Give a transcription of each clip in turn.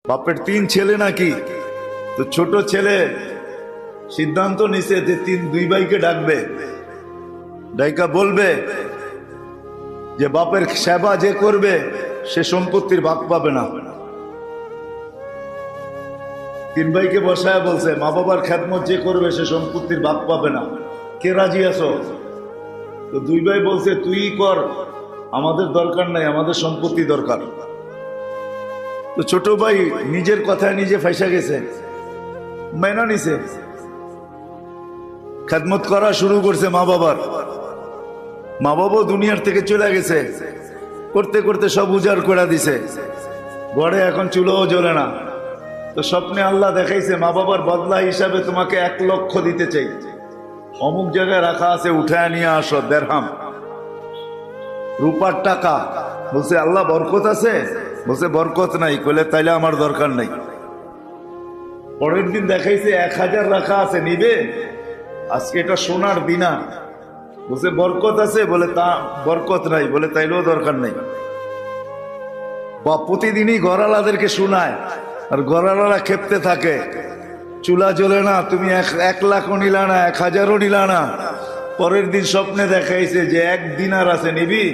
বাপের 3 ছেলে নাকি, তো ছোট ছেলে সিদ্ধান্ত নিছে যে 2 ভাইকে ডাকবে, ডাইকা বলবে যে বাপের সেবা যে করবে সে সম্পত্তির ভাগ পাবে না। 3 ভাইকে বসায় বলছে মা বাবার খেদমত যে করবে সে সম্পত্তির ভাগ পাবে না, কে রাজি আছো? তো 2 ভাই বলছে তুই কর, আমাদের দরকার নাই, আমাদের সম্পত্তি দরকার। তো ছোট ভাই নিজের কথায় নিজে ফাইসা গেছে, মেনা নিছে, খেদমত করা শুরু করছে মা বাবার। মা বাবা দুনিয়ার থেকে চলে গেছে, করতে করতে সব উজাড় করে দিছে, ঘরে এখন চুলোও জ্বলে না। তো স্বপ্নে আল্লাহ দেখাইছে মা বাবার বদলা হিসাবে তোমাকে 1 লক্ষ দিতে চাই, অমুক জায়গায় রাখা আছে, উঠায় নিয়ে আসো, দেড়হাম রূপার টাকা। বলছে আল্লাহ বরকত আছে? বলছে বরকত নাই। কইলে তাইলে আমার দরকার নাই। পরের দিন দেখাইছে 1000 রাখা আছে, নিবে? আজকে এটা সোনার দিনার। বলছে বরকত আছে? বলে তা বরকত নাই। বলে তাইলেও দরকার নাই। বা প্রতিদিনই ঘরালাদেরকে শোনায়, আর ঘরালারা খেপতে থাকে, চুলা জ্বলে না, তুমি 1 লাখও নিলা না, 1000ও নিলা না। পরের দিন স্বপ্নে দেখাইছে যে 1 দিনার আছে, নিবি?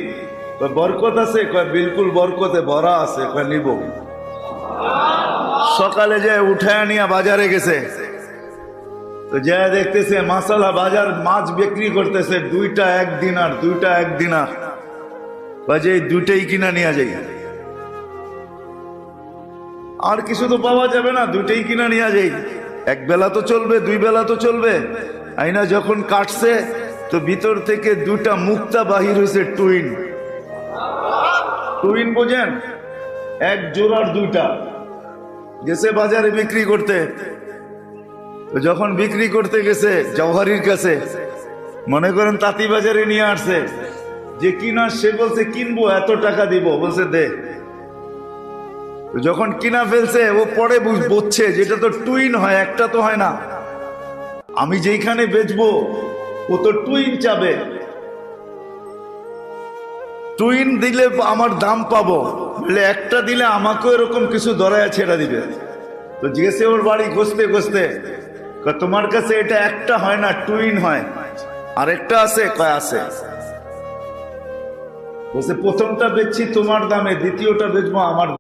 বরকত আছে? কয় বিলকুল বরকতে ভরা আছে। কয় নিব। সকালে যে উঠায় নিয়ে বাজারে গেছে, তো যা দেখতেছে মাসালা বাজার মাছ বিক্রি করতেছে, 2টা 1 দিনার, 2টা 1 দিনার। বাজে এই 2টাই কিনা নিয়ে যাই, আর কিছু তো পাওয়া যাবে না, 2টাই কিনা নিয়ে যাই। 1 বেলা তো চলবে, 2 বেলা তো চলবে। আইনা যখন কাটছে তো ভিতর থেকে 2টা মুক্তা বাহির হয়েছে, টুইন। টুইন বোঝেন? 1 জোড়ার 2টা। গেছে বাজারে বিক্রি করতে। তো যখন বিক্রি করতে গেছে জওহারির কাছে, মনে করেন তাঁতি বাজারে নিয়ে আসছে, যে কিনা সে বলছে কিনবো, এত টাকা দিব। বলছে দে। যখন কিনা ফেলছে ও পরে বুঝছে যেটা তো টুইন হয়, একটা তো হয় না। আমি যেখানে বেচবো ও তো টুইন চাবে, টুইন দিলে আমার দাম পাবো, বলে একটা দিলে আমাকেও এরকম কিছু দরায়া ছেড়া দিবে। তো গেছে ওর বাড়ি খুঁজতে খুঁজতে, তোমার কাছে এটা একটা হয় না, টুইন হয়, আর একটা আছে? কয় আছে। বলছে প্রথমটা বেচছি তোমার দামে, দ্বিতীয়টা বেচবো আমার।